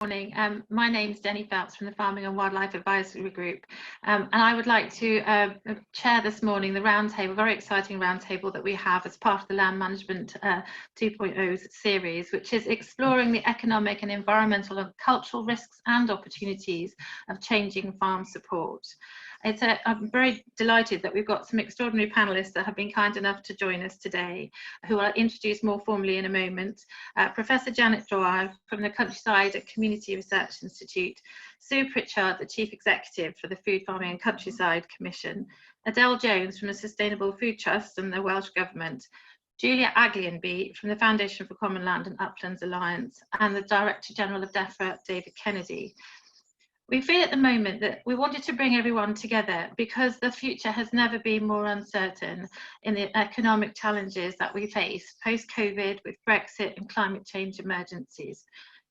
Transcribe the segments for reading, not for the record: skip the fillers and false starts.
Morning. My name is Jenny Phelps from the Farming and Wildlife Advisory Group, and I would like to chair this morning the roundtable, very exciting roundtable that we have as part of the Land Management 2.0 series, which is exploring the economic and environmental and cultural risks and opportunities of changing farm support. I'm very delighted that we've got some extraordinary panelists that have been kind enough to join us today, who I'll introduce more formally in a moment. Professor Janet Dwyer from the Countryside Community Research Institute, Sue Pritchard, the Chief Executive for the Food Farming and Countryside Commission, Adele Jones from the Sustainable Food Trust and the Welsh Government, Julia Aglionby from the Foundation for Common Land and Uplands Alliance, and the Director General of DEFRA, David Kennedy. We feel at the moment that we wanted to bring everyone together because the future has never been more uncertain in the economic challenges that we face post-COVID with Brexit and climate change emergencies.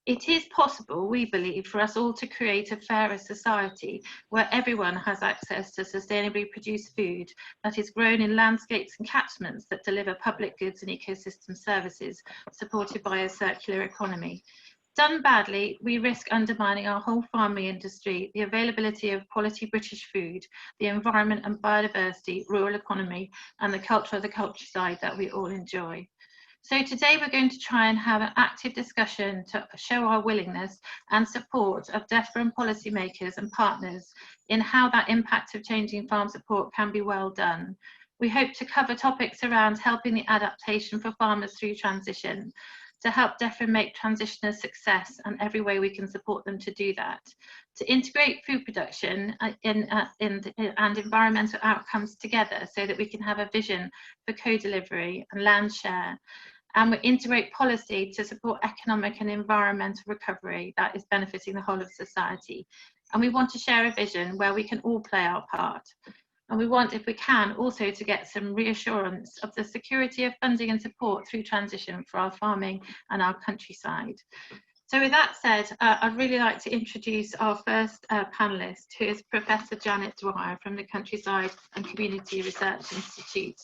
It is possible, we believe, for us all to create a fairer society where everyone has access to sustainably produced food that is grown in landscapes and catchments that deliver public goods and ecosystem services supported by a circular economy. Done badly, we risk undermining our whole farming industry, the availability of quality British food, the environment and biodiversity, rural economy, and the culture of the countryside that we all enjoy. So today we're going to try and have an active discussion to show our willingness and support of DEFRA and policymakers and partners in how that impact of changing farm support can be well done. We hope to cover topics around helping the adaptation for farmers through transition, to help DEFRA make transition a success and every way we can support them to do that, to integrate food production and environmental outcomes together so that we can have a vision for co-delivery and land share, and we integrate policy to support economic and environmental recovery that is benefiting the whole of society. And we want to share a vision where we can all play our part. And we want, if we can, also to get some reassurance of the security of funding and support through transition for our farming and our countryside. So with that said, I'd really like to introduce our first panellist, who is Professor Janet Dwyer from the Countryside and Community Research Institute.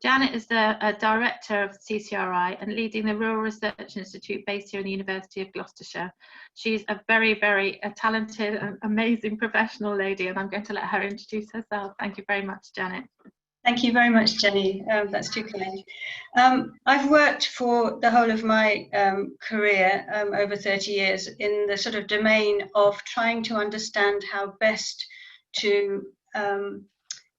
Janet is the Director of CCRI and leading the Rural Research Institute based here in the University of Gloucestershire. She's a very, very talented and amazing professional lady, and I'm going to let her introduce herself. Thank you very much, Janet. Thank you very much, Jenny. That's too kind. I've worked for the whole of my career, over 30 years, in the sort of domain of trying to understand how best to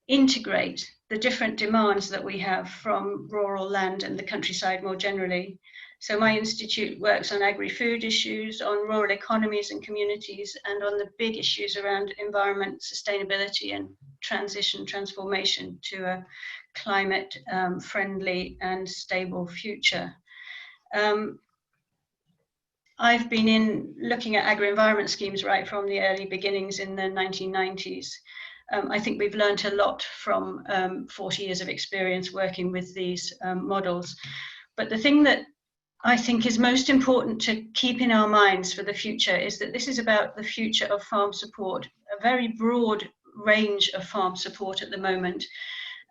integrate the different demands that we have from rural land and the countryside more generally. So my institute works on agri-food issues, on rural economies and communities, and on the big issues around environment, sustainability and transformation to a climate friendly and stable future. I've been looking at agri-environment schemes right from the early beginnings in the 1990s. I think we've learned a lot from 40 years of experience working with these models. But the thing that I think is most important to keep in our minds for the future is that this is about the future of farm support, a very broad range of farm support at the moment.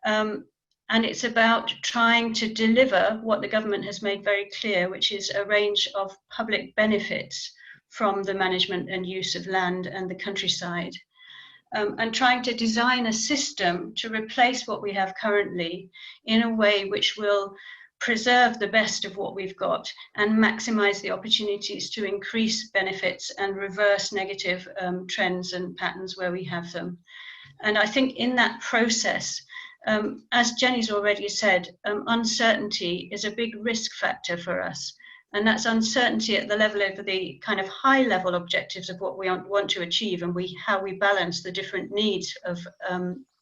And it's about trying to deliver what the government has made very clear, which is a range of public benefits from the management and use of land and the countryside. And trying to design a system to replace what we have currently in a way which will preserve the best of what we've got and maximize the opportunities to increase benefits and reverse negative trends and patterns where we have them. And I think in that process, as Jenny's already said, uncertainty is a big risk factor for us. And that's uncertainty at the level of the kind of high level objectives of what we want to achieve and how we balance the different needs of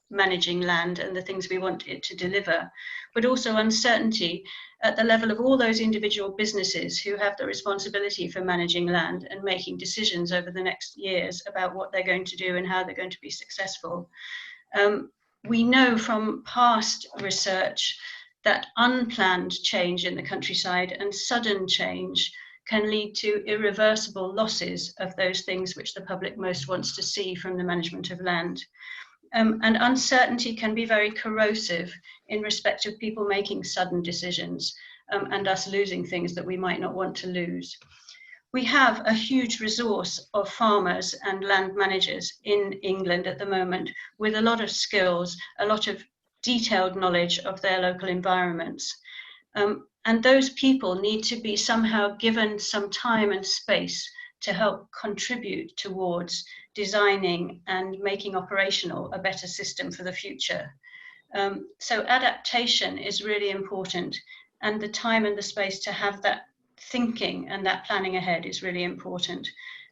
managing land and the things we want it to deliver, but also uncertainty at the level of all those individual businesses who have the responsibility for managing land and making decisions over the next years about what they're going to do and how they're going to be successful. We know from past research that unplanned change in the countryside and sudden change can lead to irreversible losses of those things which the public most wants to see from the management of land. And uncertainty can be very corrosive in respect of people making sudden decisions and us losing things that we might not want to lose. we have a huge resource of farmers and land managers in England at the moment with a lot of skills, a lot of detailed knowledge of their local environments. And those people need to be somehow given some time and space to help contribute towards designing and making operational a better system for the future. So adaptation is really important, and the time and the space to have that thinking and that planning ahead is really important.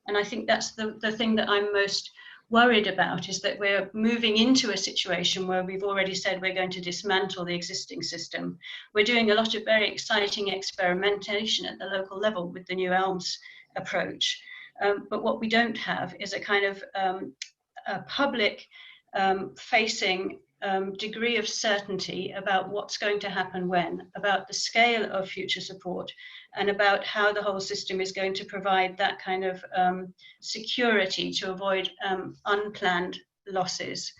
And I think that's the thing that I'm most worried about, is that we're moving into a situation where we've already said we're going to dismantle the existing system. We're doing a lot of very exciting experimentation at the local level with the New Elms approach. But what we don't have is a kind of a public facing degree of certainty about what's going to happen when, about the scale of future support, and about how the whole system is going to provide that kind of security to avoid unplanned losses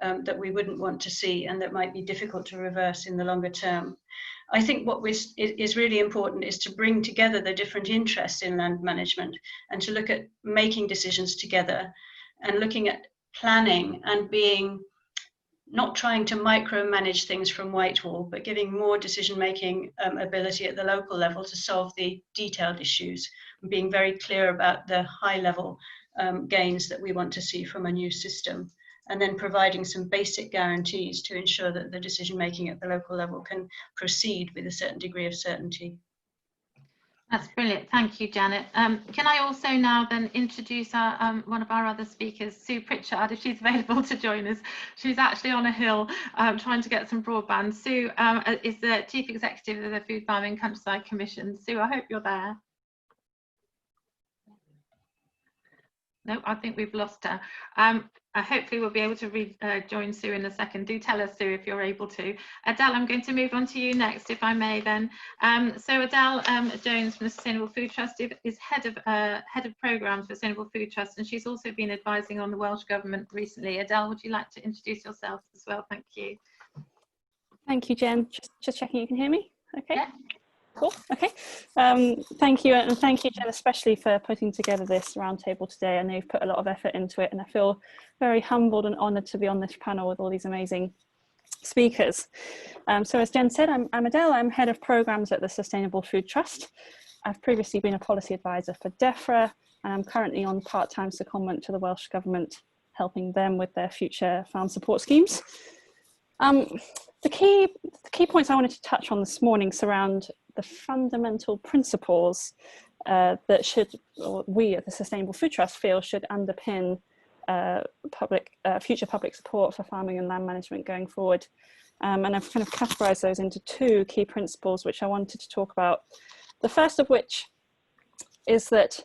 that we wouldn't want to see and that might be difficult to reverse in the longer term. I think what is really important is to bring together the different interests in land management and to look at making decisions together and looking at planning and being not trying to micromanage things from Whitehall, but giving more decision-making ability at the local level to solve the detailed issues, and being very clear about the high-level gains that we want to see from a new system, and then providing some basic guarantees to ensure that the decision-making at the local level can proceed with a certain degree of certainty. That's brilliant. Thank you, Janet. Can I also now then introduce our, one of our other speakers, Sue Pritchard, if she's available to join us. She's actually on a hill trying to get some broadband. Sue is the Chief Executive of the Food Farming Countryside Commission. Sue, I hope you're there. No, I think we've lost her. Hopefully we'll be able to rejoin Sue in a second. Do tell us, Sue, if you're able to. Adele, I'm going to move on to you next, if I may then. So Adele Jones from the Sustainable Food Trust is head of programmes for Sustainable Food Trust, and she's also been advising on the Welsh Government recently. Adele, would you like to introduce yourself as well? Thank you. Thank you, Jen. Just checking you can hear me. Okay. Yeah. Cool. Okay. Thank you, and thank you, Jen, especially for putting together this roundtable today. I know you've put a lot of effort into it, and I feel very humbled and honoured to be on this panel with all these amazing speakers. So as Jen said, I'm Adele. I'm head of programmes at the Sustainable Food Trust. I've previously been a policy advisor for DEFRA, and I'm currently on part-time secondment to the Welsh Government, helping them with their future farm support schemes. The key points I wanted to touch on this morning surround the fundamental principles that we at the Sustainable Food Trust feel should underpin future public support for farming and land management going forward. And I've kind of categorised those into two key principles which I wanted to talk about. The first of which is that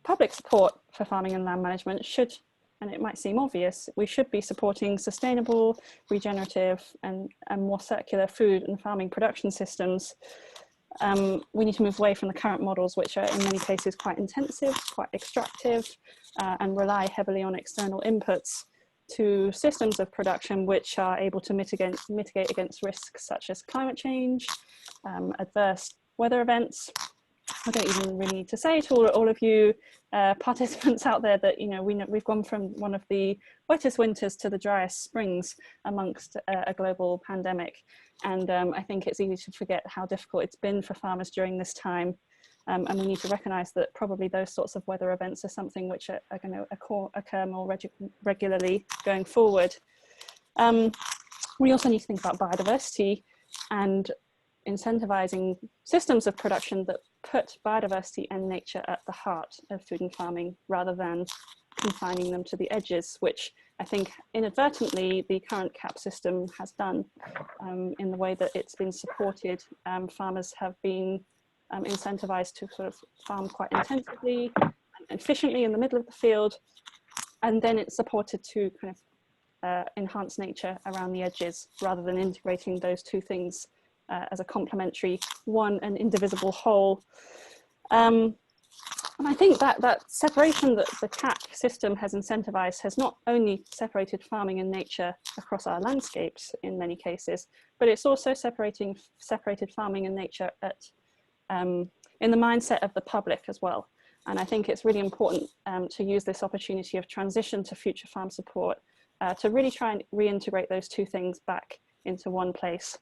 public support for farming and land management should, and it might seem obvious, we should be supporting sustainable, regenerative and more circular food and farming production systems. We need to move away from the current models, which are in many cases quite intensive, quite extractive, and rely heavily on external inputs, to systems of production which are able to mitigate against risks such as climate change, adverse weather events. I don't even really need to say to all of you participants out there that we've gone from one of the wettest winters to the driest springs amongst a global pandemic, and I think it's easy to forget how difficult it's been for farmers during this time, and we need to recognise that probably those sorts of weather events are something which are going to occur more regularly going forward. We also need to think about biodiversity and incentivising systems of production that put biodiversity and nature at the heart of food and farming, rather than confining them to the edges, which I think inadvertently the current CAP system has done in the way that it's been supported. Farmers have been incentivised to sort of farm quite intensively and efficiently in the middle of the field, and then it's supported to kind of enhance nature around the edges, rather than integrating those two things as a complementary one and indivisible whole. And I think that separation that the CAP system has incentivised has not only separated farming and nature across our landscapes in many cases, but it's also separated farming and nature at in the mindset of the public as well. And I think it's really important to use this opportunity of transition to future farm support to really try and reintegrate those two things back into one place.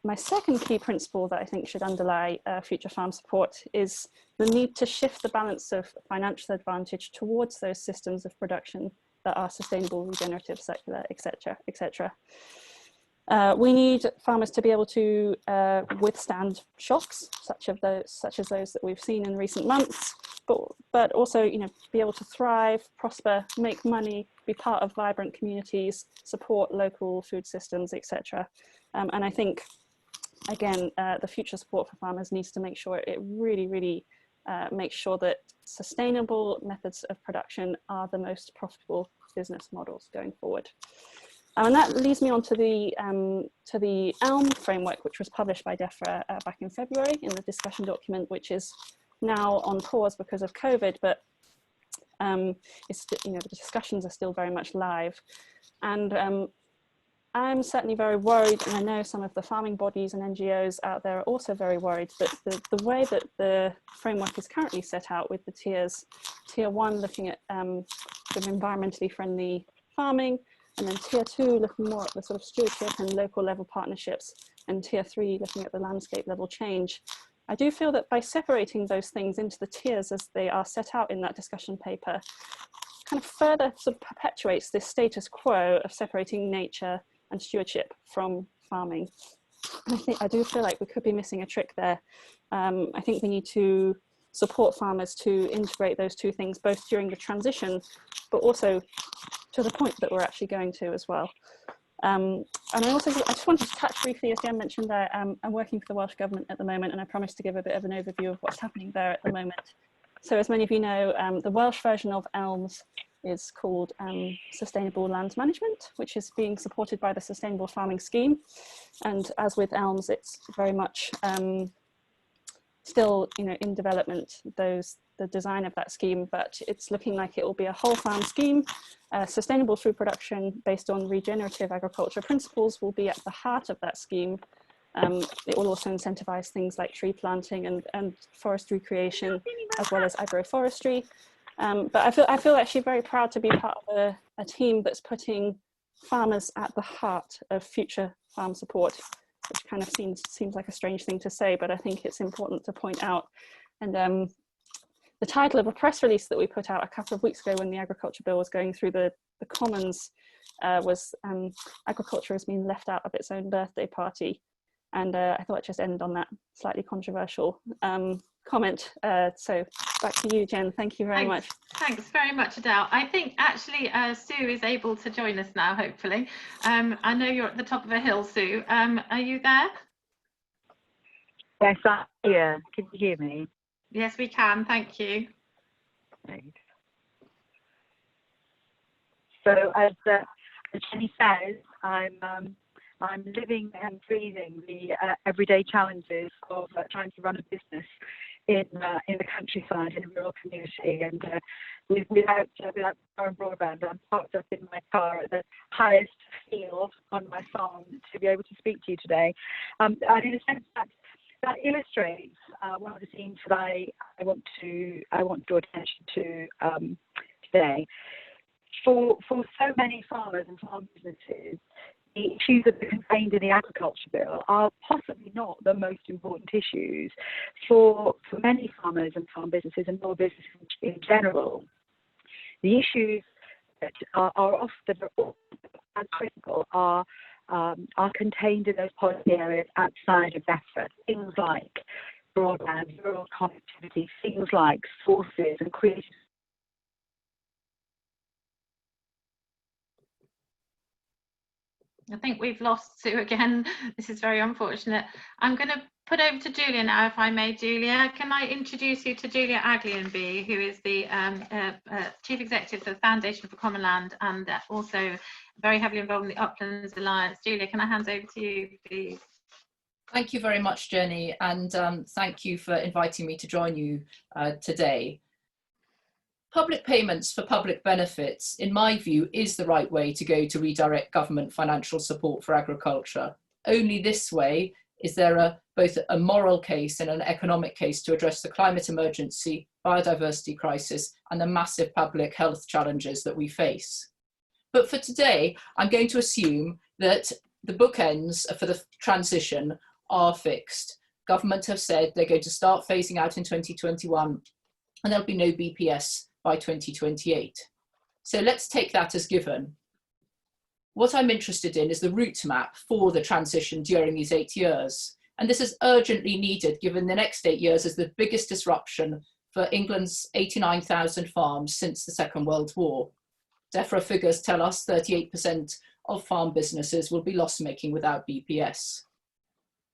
My second key principle that I think should underlie future farm support is the need to shift the balance of financial advantage towards those systems of production that are sustainable, regenerative, circular, etc., etc. We need farmers to be able to withstand shocks, such as those that we've seen in recent months, but also, be able to thrive, prosper, make money, be part of vibrant communities, support local food systems, etc. And I think, again, the future support for farmers needs to make sure it really makes sure that sustainable methods of production are the most profitable business models going forward. And that leads me on to the ELM framework, which was published by DEFRA back in February in the discussion document, which is now on pause because of COVID, but it's, the discussions are still very much live. And I'm certainly very worried, and I know some of the farming bodies and NGOs out there are also very worried that the way that the framework is currently set out with the tiers, tier 1 looking at sort of environmentally friendly farming, and then tier 2 looking more at the sort of stewardship and local level partnerships, and tier 3 looking at the landscape level change. I do feel that by separating those things into the tiers as they are set out in that discussion paper, kind of further sort of perpetuates this status quo of separating nature and stewardship from farming. I do feel like we could be missing a trick there. I think we need to support farmers to integrate those two things, both during the transition, but also to the point that we're actually going to as well. And I just wanted to touch briefly, as Jen mentioned there, I'm working for the Welsh Government at the moment, and I promised to give a bit of an overview of what's happening there at the moment. So as many of you know, the Welsh version of ELMS is called Sustainable Land Management, which is being supported by the Sustainable Farming Scheme. And as with ELMS, it's very much still in development, the design of that scheme, but it's looking like it will be a whole farm scheme. Sustainable food production based on regenerative agriculture principles will be at the heart of that scheme. It will also incentivize things like tree planting and forest recreation, as well as agroforestry. But I feel actually very proud to be part of a team that's putting farmers at the heart of future farm support, which kind of seems like a strange thing to say, but I think it's important to point out. And the title of a press release that we put out a couple of weeks ago when the Agriculture Bill was going through the Commons was Agriculture has been left out of its own birthday party. And I thought I'd just end on that slightly controversial comment. So back to you, Jen. Thank you very much. Thanks very much, Adele. I think actually Sue is able to join us now, hopefully. I know you're at the top of a hill, Sue. Are you there? Yes, I'm here. Can you hear me? Yes, we can. Thank you. Right. So as Jenny says, I'm living and breathing the everyday challenges of trying to run a business in the countryside, in a rural community, and without power broadband. I'm parked up in my car at the highest field on my farm to be able to speak to you today. And in a sense that illustrates one of the themes that I want to draw attention to today. For so many farmers and farm businesses, the issues that are contained in the Agriculture Bill are possibly not the most important issues. For many farmers and farm businesses and rural businesses in general, the issues that are often as critical are contained in those policy areas outside of DEFRA. Things like broadband, rural connectivity, things like sources and creative. I think we've lost Sue again. This is very unfortunate. I'm going to put over to Julia now, if I may. Julia, can I introduce you to Julia Aglionby, who is the Chief Executive of the Foundation for Common Land and also very heavily involved in the Uplands Alliance. Julia, can I hand over to you, please? Thank you very much, Jenny, and thank you for inviting me to join you today. Public payments for public benefits, in my view, is the right way to go to redirect government financial support for agriculture. Only this way is there both a moral case and an economic case to address the climate emergency, biodiversity crisis, and the massive public health challenges that we face. But for today, I'm going to assume that the bookends for the transition are fixed. Government have said they're going to start phasing out in 2021, and there'll be no BPS by 2028. So let's take that as given. What I'm interested in is the route map for the transition during these 8 years. And this is urgently needed given the next 8 years is the biggest disruption for England's 89,000 farms since the Second World War. DEFRA figures tell us 38% of farm businesses will be loss-making without BPS.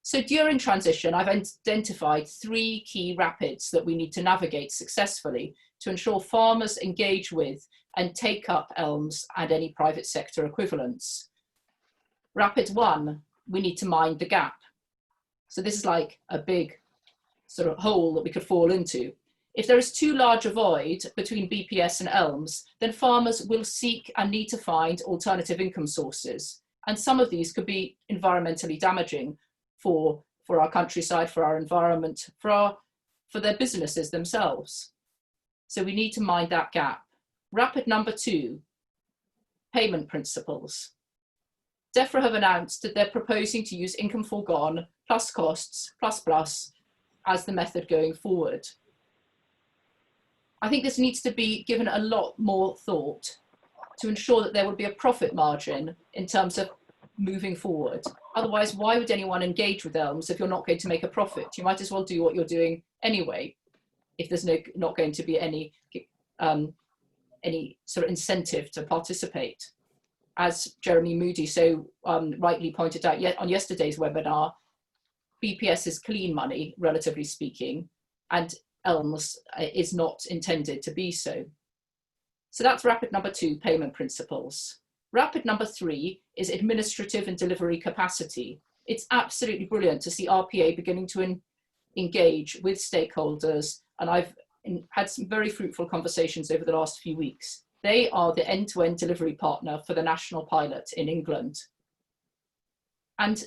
So during transition, I've identified 3 key rapids that we need to navigate successfully to ensure farmers engage with and take up ELMS and any private sector equivalents. Rapid 1, we need to mind the gap. So this is like a big sort of hole that we could fall into. If there is too large a void between BPS and ELMS, then farmers will seek and need to find alternative income sources. And some of these could be environmentally damaging for our countryside, for our environment, for their businesses themselves. So we need to mind that gap. Rapid number 2, payment principles. DEFRA have announced that they're proposing to use income foregone plus costs plus as the method going forward. I think this needs to be given a lot more thought to ensure that there would be a profit margin in terms of moving forward. Otherwise, why would anyone engage with ELMS if you're not going to make a profit? You might as well do what you're doing anyway, if there's not going to be any sort of incentive to participate. As Jeremy Moody so rightly pointed out on yesterday's webinar, BPS is clean money, relatively speaking, and ELMS is not intended to be so. So that's rapid number 2, payment principles. Rapid number 3 is administrative and delivery capacity. It's absolutely brilliant to see RPA beginning to engage with stakeholders, and I've had some very fruitful conversations over the last few weeks. They are the end-to-end delivery partner for the national pilot in England. And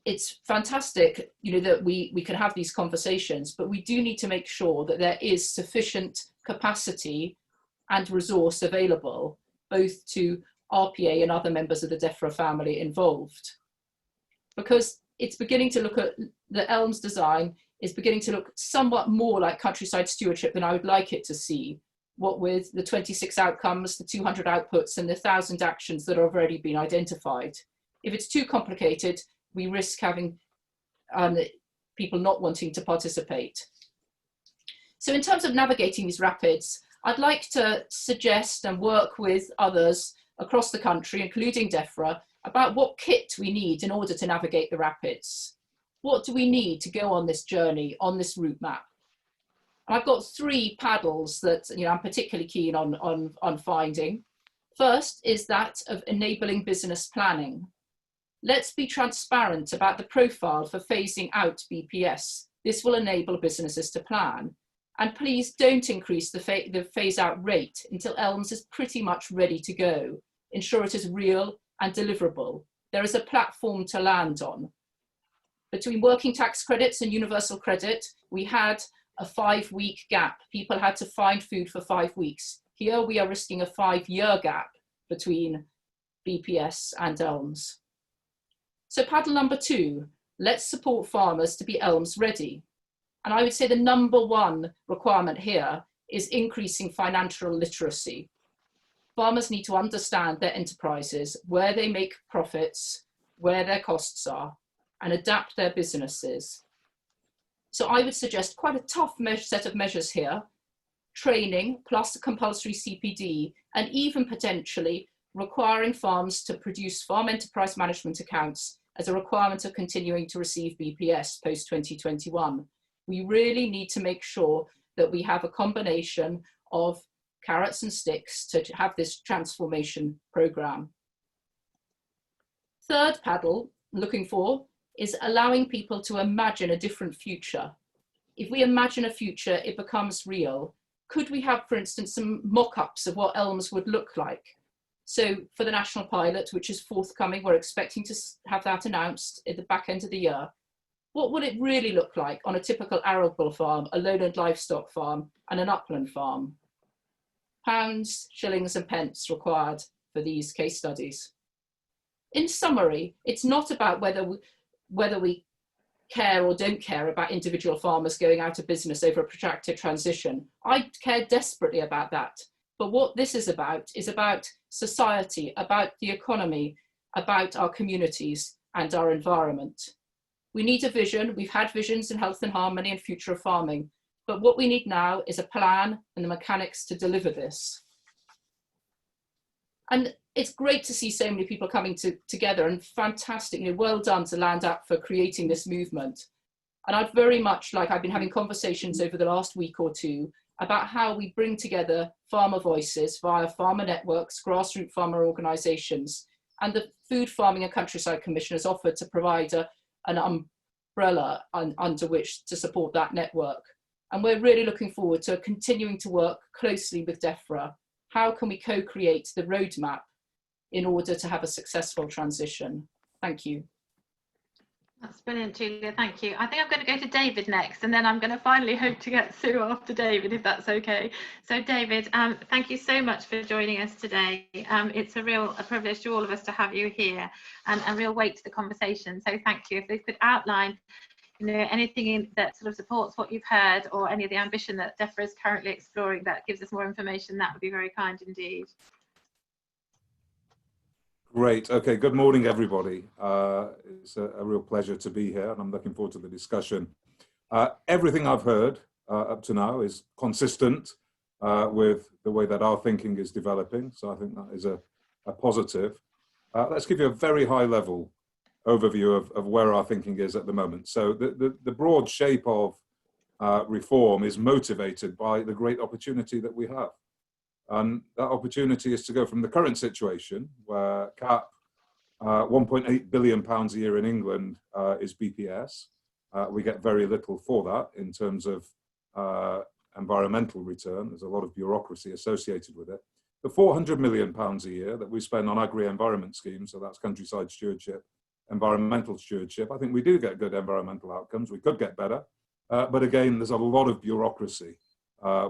it's fantastic, you know, that we can have these conversations, but we do need to make sure that there is sufficient capacity and resource available, both to RPA and other members of the DEFRA family involved. Because it's beginning to look at the ELMS design is beginning to look somewhat more like countryside stewardship than I would like it to see, what with the 26 outcomes, the 200 outputs, and the 1,000 actions that have already been identified. If it's too complicated, we risk having people not wanting to participate. So in terms of navigating these rapids, I'd like to suggest and work with others across the country, including DEFRA, about what kit we need in order to navigate the rapids. What do we need to go on this journey, on this route map? I've got 3 paddles that I'm particularly keen on finding. First is that of enabling business planning. Let's be transparent about the profile for phasing out BPS. This will enable businesses to plan. And please don't increase the phase out rate until ELMS is pretty much ready to go. Ensure it is real and deliverable. There is a platform to land on. Between working tax credits and universal credit, we had a 5-week gap. People had to find food for 5 weeks. Here we are risking a 5-year gap between BPS and ELMS. So paddle number 2, let's support farmers to be ELMS ready. And I would say the number 1 requirement here is increasing financial literacy. Farmers need to understand their enterprises, where they make profits, where their costs are, and adapt their businesses. So I would suggest quite a tough set of measures here, training plus compulsory CPD, and even potentially requiring farms to produce farm enterprise management accounts as a requirement of continuing to receive BPS post 2021. We really need to make sure that we have a combination of carrots and sticks to have this transformation programme. Third paddle, looking for, is allowing people to imagine a different future. If we imagine a future, it becomes real. Could we have, for instance, some mock-ups of what ELMS would look like? So for the national pilot, which is forthcoming, we're expecting to have that announced at the back end of the year. what would it really look like on a typical arable farm, a lowland livestock farm, and an upland farm? Pounds, shillings, and pence required for these case studies. In summary, it's not about whether we care or don't care about individual farmers going out of business over a protracted transition. I care desperately about that. But what this is about society, about the economy, about our communities and our environment. We need a vision. We've had visions in health and harmony and future of farming. But what we need now is a plan and the mechanics to deliver this. And it's great to see so many people coming together, and fantastic, well done to Land Up for creating this movement. And I'd very much like, I've been having conversations over the last week or two about how we bring together farmer voices via farmer networks, grassroots farmer organisations, and the Food, Farming and Countryside Commission has offered to provide an umbrella under which to support that network. And we're really looking forward to continuing to work closely with DEFRA. How can we co-create the roadmap in order to have a successful transition? Thank you. That's brilliant, Julia, thank you. I think I'm going to go to David next, and then I'm going to finally hope to get Sue after David, if that's okay. So David, thank you so much for joining us today. It's a real privilege to all of us to have you here, and a real weight to the conversation. So thank you. If you could outline anything that sort of supports what you've heard, or any of the ambition that DEFRA is currently exploring that gives us more information, that would be very kind indeed. Great. Okay. Good morning, everybody. It's a real pleasure to be here, and I'm looking forward to the discussion. Everything I've heard up to now is consistent with the way that our thinking is developing. So I think that is a positive. Let's give you a very high level overview of where our thinking is at the moment. So the broad shape of reform is motivated by the great opportunity that we have. And that opportunity is to go from the current situation where CAP, £1.8 billion a year in England is BPS. We get very little for that in terms of environmental return. There's a lot of bureaucracy associated with it. The £400 million a year that we spend on agri-environment schemes, so that's countryside stewardship, environmental stewardship, I think we do get good environmental outcomes. We could get better. But again, there's a lot of bureaucracy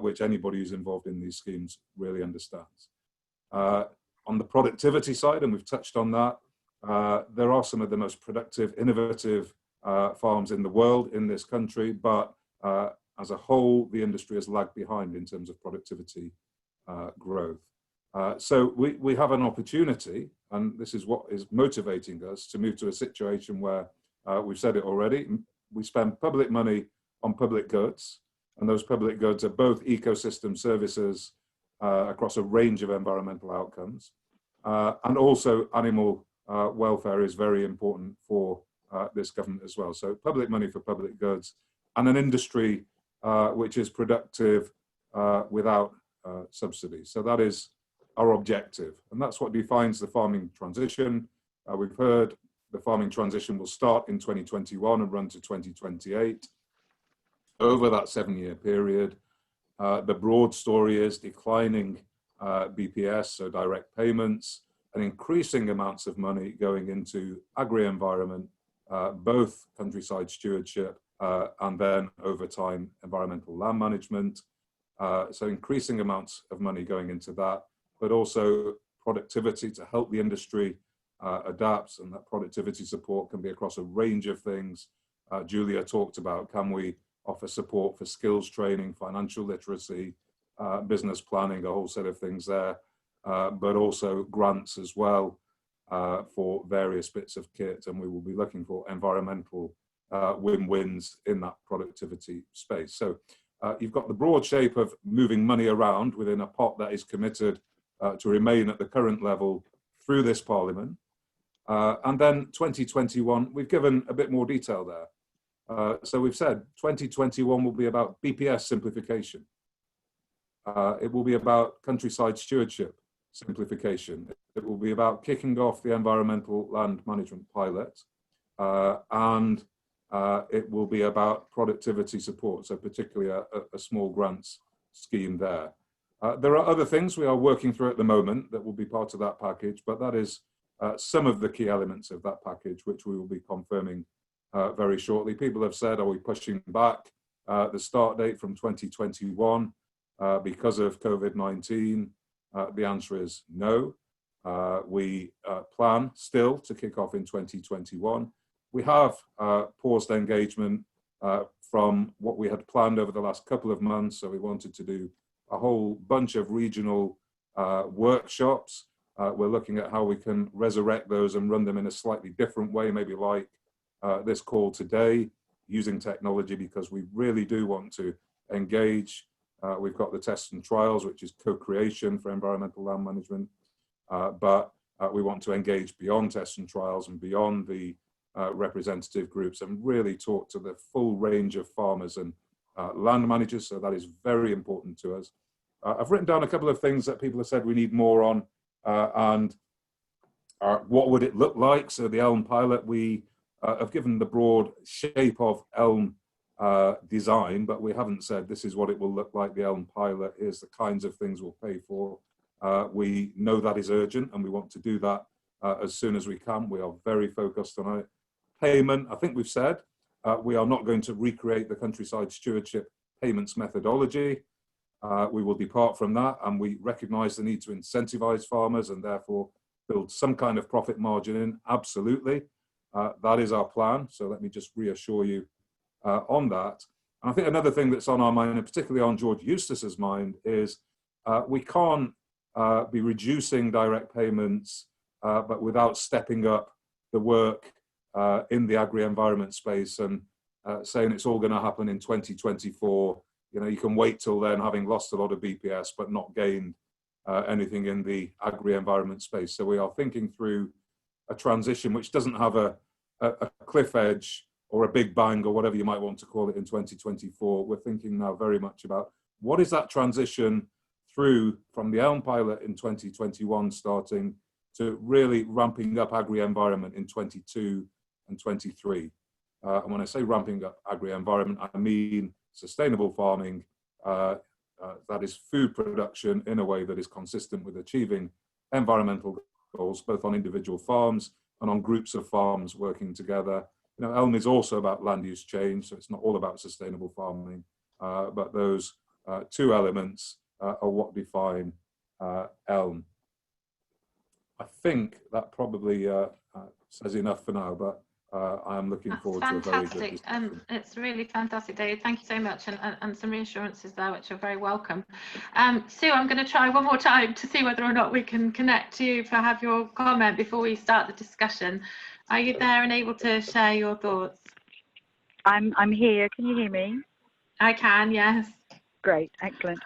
which anybody who's involved in these schemes really understands. On the productivity side, and we've touched on that, there are some of the most productive, innovative farms in the world in this country, but as a whole, the industry has lagged behind in terms of productivity growth. So we have an opportunity, and this is what is motivating us to move to a situation where, we've said it already, we spend public money on public goods, and those public goods are both ecosystem services across a range of environmental outcomes. And also animal welfare is very important for this government as well. So public money for public goods, and an industry which is productive without subsidies. So that is our objective. And that's what defines the farming transition. We've heard the farming transition will start in 2021 and run to 2028. Over that 7-year period, the broad story is declining BPS, so direct payments, and increasing amounts of money going into agri-environment, both countryside stewardship and then over time environmental land management. So increasing amounts of money going into that, but also productivity to help the industry adapt, and that productivity support can be across a range of things. Julia talked about, can we offer support for skills training, financial literacy, business planning, a whole set of things there, but also grants as well for various bits of kit, and we will be looking for environmental win-wins in that productivity space. So you've got the broad shape of moving money around within a pot that is committed to remain at the current level through this Parliament. And then 2021, we've given a bit more detail there. So we've said 2021 will be about BPS simplification. It will be about countryside stewardship simplification. It will be about kicking off the environmental land management pilot. And it will be about productivity support, so particularly a small grants scheme there. There are other things we are working through at the moment that will be part of that package, but that is some of the key elements of that package, which we will be confirming very shortly. People have said, are we pushing back the start date from 2021 because of COVID-19? The answer is no. We plan still to kick off in 2021. We have paused engagement from what we had planned over the last couple of months. So we wanted to do a whole bunch of regional workshops. We're looking at how we can resurrect those and run them in a slightly different way, maybe like this call today, using technology, because we really do want to engage. We've got the tests and trials, which is co-creation for environmental land management, but we want to engage beyond tests and trials and beyond the representative groups and really talk to the full range of farmers and land managers. So that is very important to us. I've written down a couple of things that people have said we need more on, and what would it look like? So the Elm pilot, we have given the broad shape of Elm design, but we haven't said this is what it will look like, the Elm pilot. Here's the kinds of things we'll pay for. We know that is urgent and we want to do that as soon as we can. We are very focused on it. Payment, I think we've said, we are not going to recreate the countryside stewardship payments methodology. We will depart from that, and we recognise the need to incentivise farmers and therefore build some kind of profit margin in. Absolutely, that is our plan. So let me just reassure you on that. And I think another thing that's on our mind, and particularly on George Eustace's mind, is we can't be reducing direct payments, but without stepping up the work in the agri-environment space and saying it's all going to happen in 2024. You know, you can wait till then, having lost a lot of BPS, but not gained anything in the agri-environment space. So we are thinking through a transition which doesn't have a cliff edge or a big bang or whatever you might want to call it in 2024. We're thinking now very much about what is that transition through from the Elm pilot in 2021 starting to really ramping up agri-environment in 22 and 23. And when I say ramping up agri-environment, I mean sustainable farming, that is food production in a way that is consistent with achieving environmental goals, both on individual farms and on groups of farms working together. You know, Elm is also about land use change, so it's not all about sustainable farming, but those two elements are what define Elm. I think that probably says enough for now, but I am looking forward to a very good discussion. It's really fantastic, David. Thank you so much, and some reassurances there, which are very welcome. Sue, I'm going to try one more time to see whether or not we can connect to you to have your comment before we start the discussion. Are you there and able to share your thoughts? I'm here. Can you hear me? I can, yes. Great, excellent.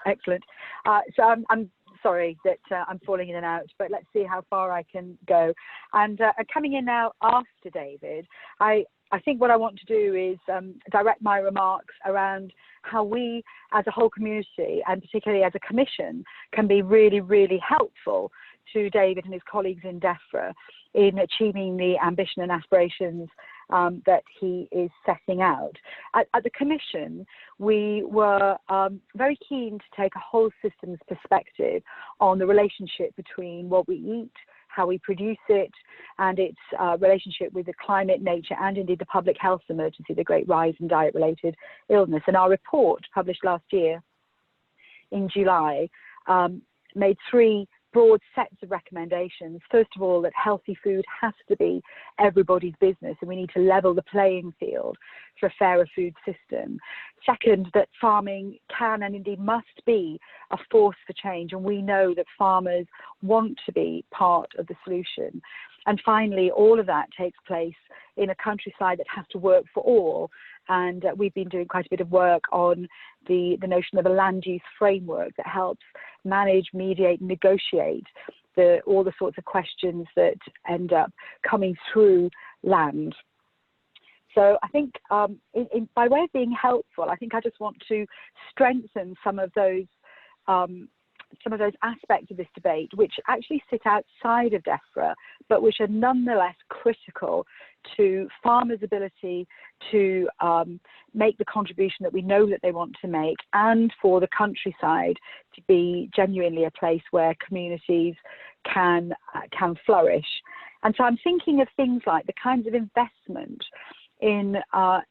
So I'm sorry that I'm falling in and out, but let's see how far I can go. And coming in now after David, I think what I want to do is direct my remarks around how we as a whole community, and particularly as a commission, can be really, really helpful to David and his colleagues in DEFRA in achieving the ambition and aspirations that he is setting out. At the Commission, we were very keen to take a whole systems perspective on the relationship between what we eat, how we produce it, and its relationship with the climate, nature, and indeed the public health emergency, the great rise in diet-related illness. And our report, published last year in July, made three broad sets of recommendations. First of all, that healthy food has to be everybody's business, and we need to level the playing field for a fairer food system. Second, that farming can and indeed must be a force for change, and we know that farmers want to be part of the solution. And finally, all of that takes place in a countryside that has to work for all. And we've been doing quite a bit of work on the notion of a land use framework that helps manage, mediate, and negotiate all the sorts of questions that end up coming through land. So I think by way of being helpful, I think I just want to strengthen some of those aspects of this debate which actually sit outside of DEFRA, but which are nonetheless critical to farmers' ability to make the contribution that we know that they want to make, and for the countryside to be genuinely a place where communities can flourish. And so I'm thinking of things like the kinds of investment in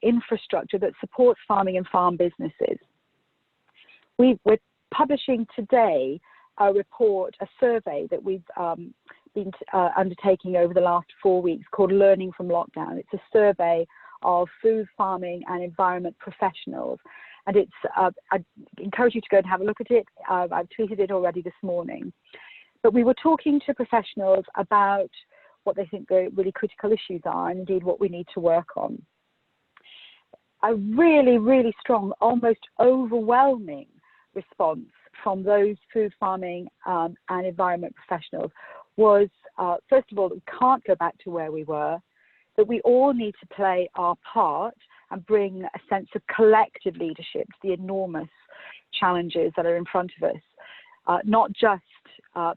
infrastructure that supports farming and farm businesses. We're publishing today a report, a survey that we've been undertaking over the last 4 weeks called Learning from Lockdown. It's a survey of food, farming and environment professionals. And it's, I encourage you to go and have a look at it. I've tweeted it already this morning. But we were talking to professionals about what they think the really critical issues are and indeed what we need to work on. A really, really strong, almost overwhelming response from those food, farming and environment professionals was, first of all, that we can't go back to where we were, that we all need to play our part and bring a sense of collective leadership to the enormous challenges that are in front of us, not just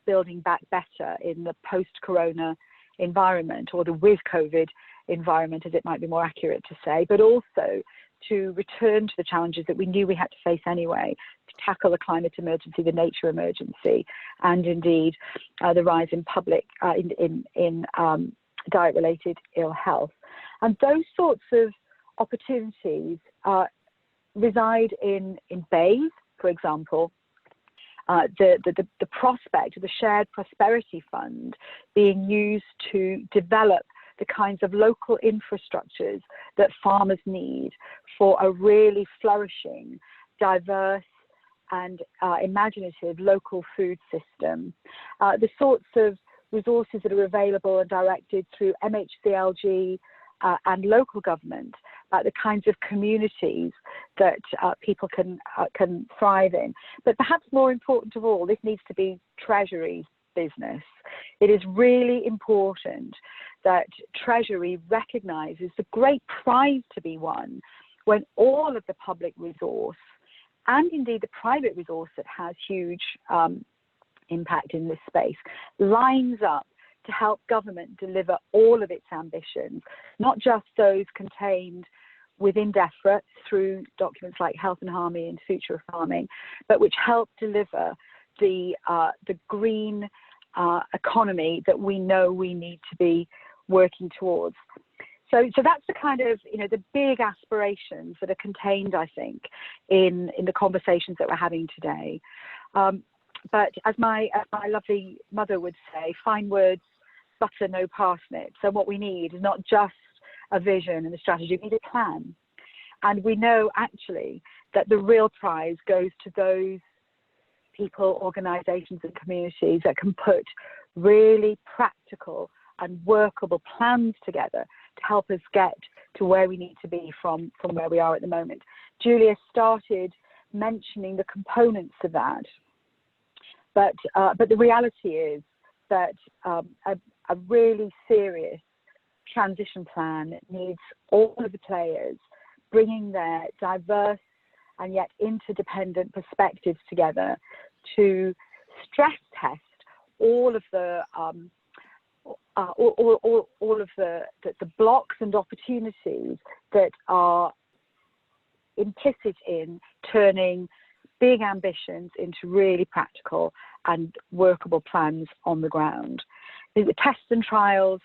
building back better in the post-corona environment or the with COVID environment, as it might be more accurate to say, but also to return to the challenges that we knew we had to face anyway, to tackle the climate emergency, the nature emergency, and indeed the rise in public diet-related ill health. And those sorts of opportunities reside in BAYS, for example. The prospect of the Shared Prosperity Fund being used to develop the kinds of local infrastructures that farmers need for a really flourishing, diverse and imaginative local food system. The sorts of resources that are available and directed through MHCLG and local government, the kinds of communities that people can thrive in. But perhaps more important of all, this needs to be Treasury's business. It is really important that Treasury recognises the great prize to be won when all of the public resource and indeed the private resource that has huge impact in this space lines up to help government deliver all of its ambitions, not just those contained within DEFRA through documents like Health and Harmony and Future of Farming, but which help deliver the green economy that we know we need to be working towards. So that's the kind of, the big aspirations that are contained, I think, in the conversations that we're having today. But as my lovely mother would say, fine words, butter, no parsnip. So what we need is not just a vision and a strategy, we need a plan. And we know actually that the real prize goes to those people, organisations and communities that can put really practical and workable plans together to help us get to where we need to be from where we are at the moment. Julia started mentioning the components of that, but the reality is that a really serious transition plan needs all of the players bringing their diverse and yet interdependent perspectives together to stress test all of the blocks and opportunities that are implicit in turning big ambitions into really practical and workable plans on the ground. The tests and trials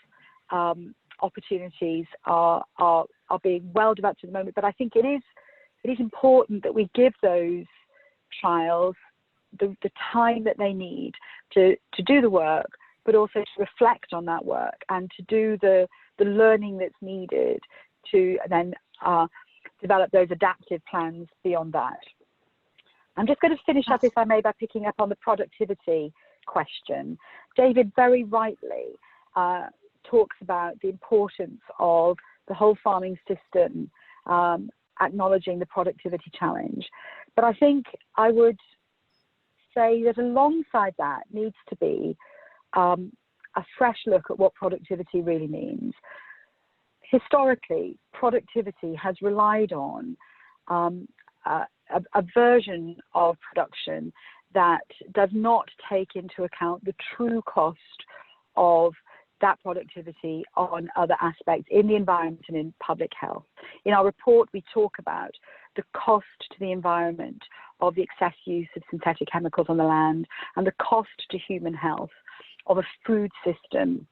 opportunities are being well developed at the moment, but I think it is important that we give those trials the time that they need to do the work, but also to reflect on that work and to do the learning that's needed to then develop those adaptive plans beyond that. I'm just going to finish up, if I may, by picking up on the productivity question. David very rightly talks about the importance of the whole farming system acknowledging the productivity challenge. But I think I would say that alongside that needs to be a fresh look at what productivity really means. Historically, productivity has relied on a version of production that does not take into account the true cost of that productivity on other aspects in the environment and in public health. In our report, we talk about the cost to the environment of the excess use of synthetic chemicals on the land and the cost to human health of a food system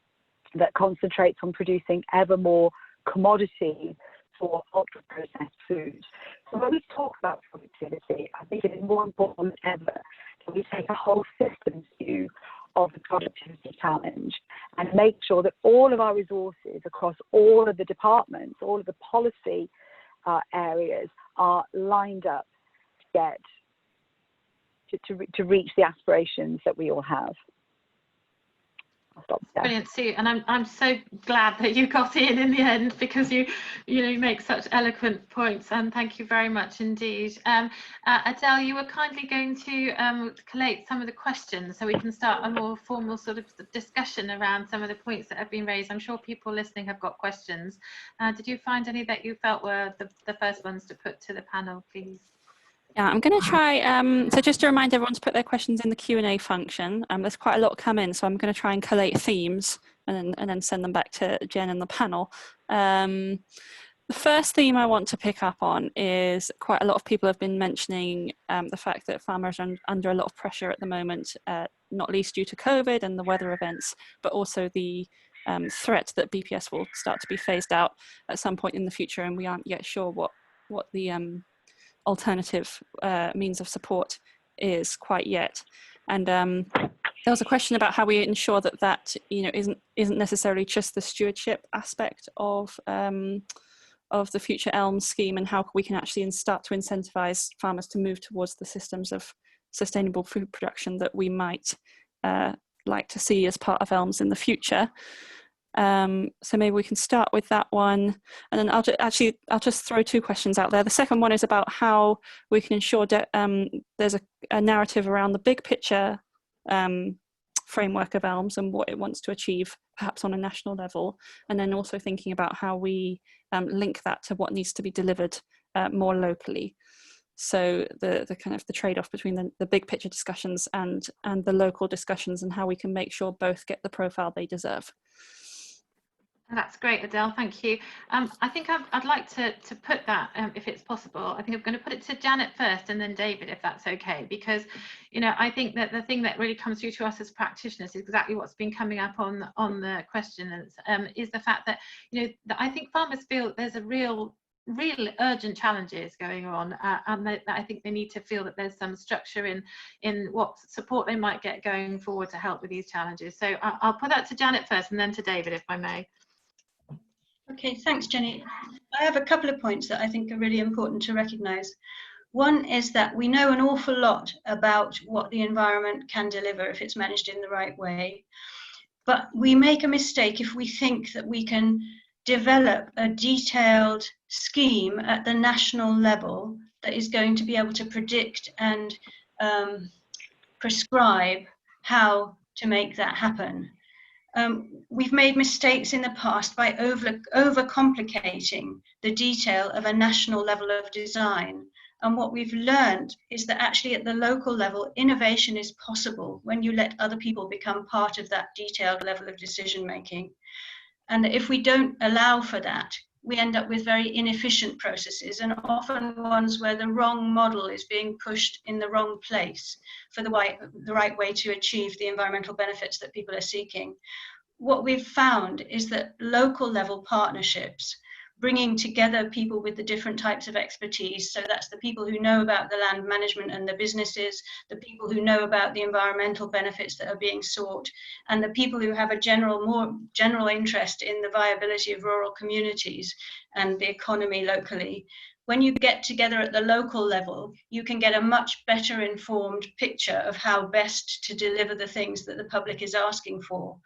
that concentrates on producing ever more commodity for ultra-processed food. So when we talk about productivity, I think it is more important than ever that we take a whole systems view of the productivity challenge and make sure that all of our resources across all of the departments, all of the policy areas are lined up to reach the aspirations that we all have. I'll stop there. Brilliant, Sue, and I'm so glad that you got in the end, because you make such eloquent points, and thank you very much indeed. Adele, you were kindly going to collate some of the questions so we can start a more formal sort of discussion around some of the points that have been raised. I'm sure people listening have got questions. Did you find any that you felt were the first ones to put to the panel, please? Yeah, I'm going to try, so just to remind everyone to put their questions in the Q&A function. There's quite a lot come in, so I'm going to try and collate themes and then send them back to Jen and the panel. The first theme I want to pick up on is quite a lot of people have been mentioning the fact that farmers are under a lot of pressure at the moment, not least due to COVID and the weather events, but also the threat that BPS will start to be phased out at some point in the future, and we aren't yet sure what the alternative means of support is quite yet. And there was a question about how we ensure that isn't necessarily just the stewardship aspect of the Future Elms scheme, and how we can actually start to incentivize farmers to move towards the systems of sustainable food production that we might like to see as part of Elms in the future. So maybe we can start with that one, and then I'll just throw two questions out there. The second one is about how we can ensure that there's a narrative around the big picture framework of Elms and what it wants to achieve, perhaps on a national level, and then also thinking about how we link that to what needs to be delivered more locally. So the kind of the trade-off between the big picture discussions and the local discussions, and how we can make sure both get the profile they deserve. That's great, Adele, thank you. I think I'd like to put that, if it's possible, I think I'm going to put it to Janet first and then David, if that's okay, because I think that the thing that really comes through to us as practitioners is exactly what's been coming up on the questions, is the fact that that I think farmers feel there's a real urgent challenges going on, and that I think they need to feel that there's some structure in what support they might get going forward to help with these challenges. So I'll put that to Janet first and then to David, if I may. Okay, thanks, Jenny. I have a couple of points that I think are really important to recognise. One is that we know an awful lot about what the environment can deliver if it's managed in the right way, but we make a mistake if we think that we can develop a detailed scheme at the national level that is going to be able to predict and prescribe how to make that happen. We've made mistakes in the past by overcomplicating the detail of a national level of design. And what we've learned is that actually at the local level, innovation is possible when you let other people become part of that detailed level of decision making. And if we don't allow for that, we end up with very inefficient processes, and often ones where the wrong model is being pushed in the wrong place for the right way to achieve the environmental benefits that people are seeking. What we've found is that local level partnerships, bringing together people with the different types of expertise, so that's the people who know about the land management and the businesses, the people who know about the environmental benefits that are being sought, and the people who have a more general interest in the viability of rural communities and the economy locally. When you get together at the local level, you can get a much better informed picture of how best to deliver the things that the public is asking for.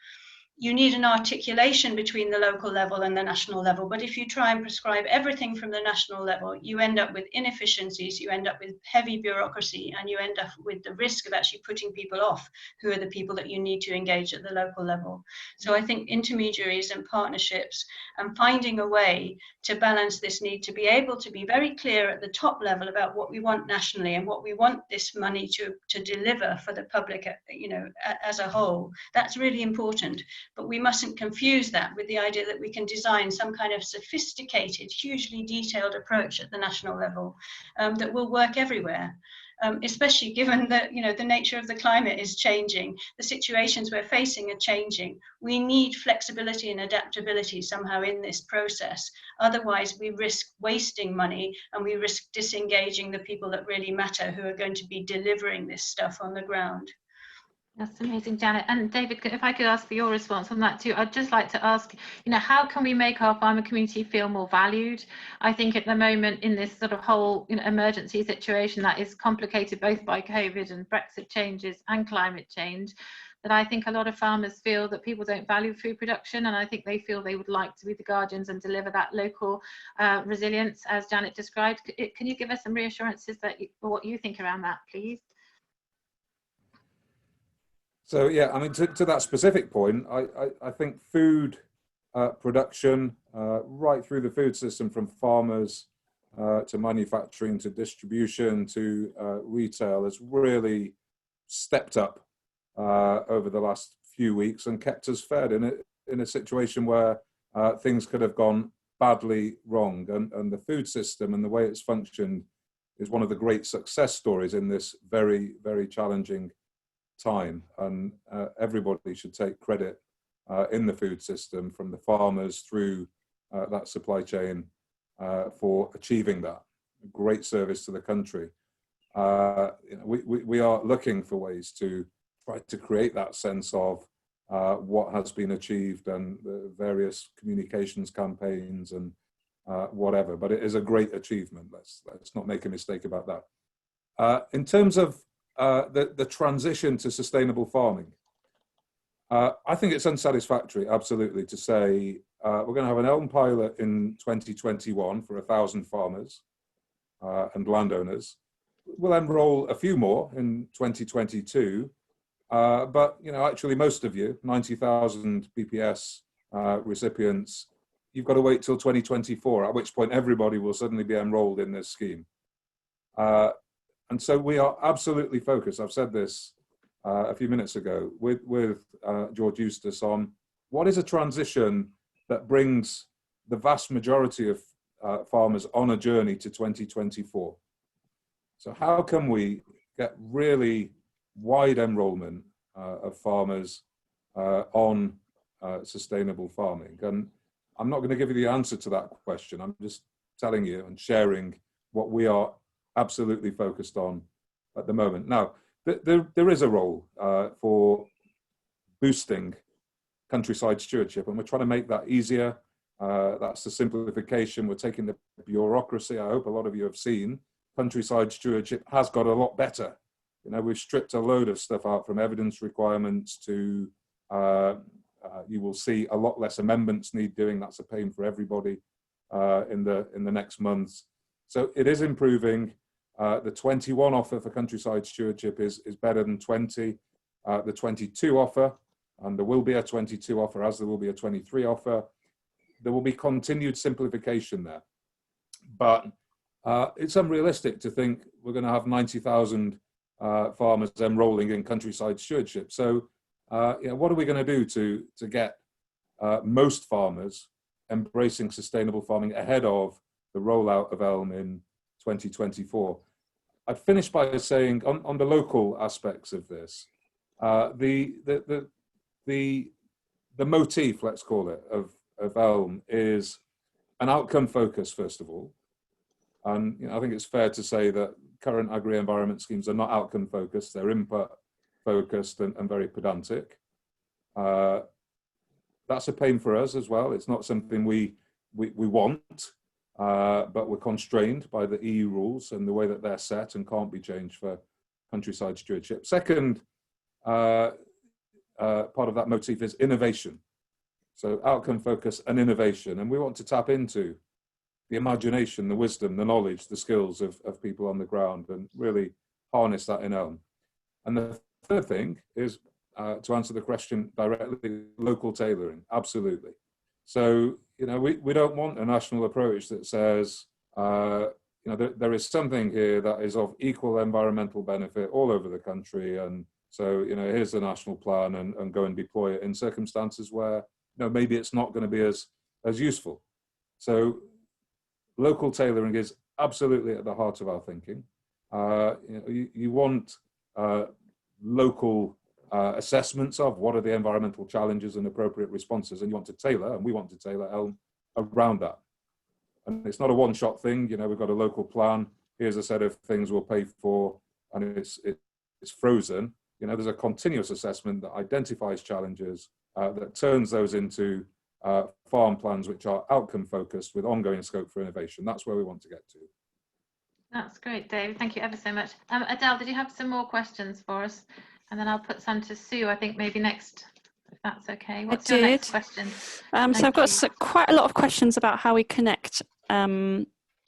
You need an articulation between the local level and the national level, but if you try and prescribe everything from the national level, you end up with inefficiencies, you end up with heavy bureaucracy, and you end up with the risk of actually putting people off who are the people that you need to engage at the local level. So I think intermediaries and partnerships and finding a way to balance this need to be able to be very clear at the top level about what we want nationally and what we want this money to deliver for the public, as a whole, that's really important. But we mustn't confuse that with the idea that we can design some kind of sophisticated, hugely detailed approach at the national level that will work everywhere. especially given that, the nature of the climate is changing, the situations we're facing are changing. We need flexibility and adaptability somehow in this process. Otherwise, we risk wasting money and we risk disengaging the people that really matter, who are going to be delivering this stuff on the ground. That's amazing, Janet. And David, if I could ask for your response on that too, I'd just like to ask, how can we make our farmer community feel more valued? I think at the moment in this sort of whole emergency situation that is complicated both by COVID and Brexit changes and climate change, that I think a lot of farmers feel that people don't value food production, and I think they feel they would like to be the guardians and deliver that local resilience as Janet described. Can you give us some reassurances that what you think around that, please? So yeah, I mean, to that specific point, I think food production right through the food system, from farmers to manufacturing to distribution to retail, has really stepped up over the last few weeks and kept us fed in a situation where things could have gone badly wrong. And the food system and the way it's functioned is one of the great success stories in this very, very challenging time, and everybody should take credit in the food system, from the farmers through that supply chain, for achieving that. Great service to the country. We are looking for ways to try to create that sense of what has been achieved, and the various communications campaigns and whatever, but it is a great achievement. Let's not make a mistake about that. In terms of the transition to sustainable farming, I think it's unsatisfactory, absolutely, to say we're going to have an elm pilot in 2021 for 1,000 farmers and landowners. We'll enroll a few more in 2022, but actually most of you, 90,000 BPS recipients, you've got to wait till 2024, at which point everybody will suddenly be enrolled in this scheme. And so we are absolutely focused, I've said this a few minutes ago, with George Eustace, on what is a transition that brings the vast majority of farmers on a journey to 2024. So how can we get really wide enrollment of farmers on sustainable farming? And I'm not going to give you the answer to that question. I'm just telling you and sharing what we are absolutely focused on at the moment. Now, there is a role for boosting countryside stewardship, and we're trying to make that easier. That's the simplification. We're taking the bureaucracy. I hope a lot of you have seen countryside stewardship has got a lot better. We've stripped a load of stuff out, from evidence requirements to you will see a lot less amendments need doing. That's a pain for everybody in the next months. So it is improving. The 21 offer for countryside stewardship is better than 20. The 22 offer, and there will be a 22 offer, as there will be a 23 offer. There will be continued simplification there. But it's unrealistic to think we're going to have 90,000 farmers enrolling in countryside stewardship. So what are we going to do to get most farmers embracing sustainable farming ahead of the rollout of ELM in 2024? I'd finish by saying on the local aspects of this, the motif, let's call it, of ELM is an outcome focus, first of all. And I think it's fair to say that current agri-environment schemes are not outcome focused, they're input focused and very pedantic. That's a pain for us as well. It's not something we want, but we're constrained by the EU rules and the way that they're set and can't be changed for countryside stewardship. Second part of that motif is innovation. So outcome focus and innovation. And we want to tap into the imagination, the wisdom, the knowledge, the skills of people on the ground and really harness that in ELM. And the third thing is, to answer the question directly, local tailoring, absolutely. So, we don't want a national approach that says, there is something here that is of equal environmental benefit all over the country. And so, here's the national plan and go and deploy it in circumstances where, maybe it's not going to be as useful. So local tailoring is absolutely at the heart of our thinking. You want local assessments of what are the environmental challenges and appropriate responses, and you want to tailor, and we want to tailor ELM around that. And it's not a one-shot thing. We've got a local plan. Here's a set of things we'll pay for, and it's frozen. There's a continuous assessment that identifies challenges, that turns those into farm plans which are outcome focused with ongoing scope for innovation. That's where we want to get to. That's great, David. Thank you ever so much. Adele, did you have some more questions for us? And then I'll put some to Sue, I think maybe next, if that's okay. What's your next question? So I've got quite a lot of questions about how we connect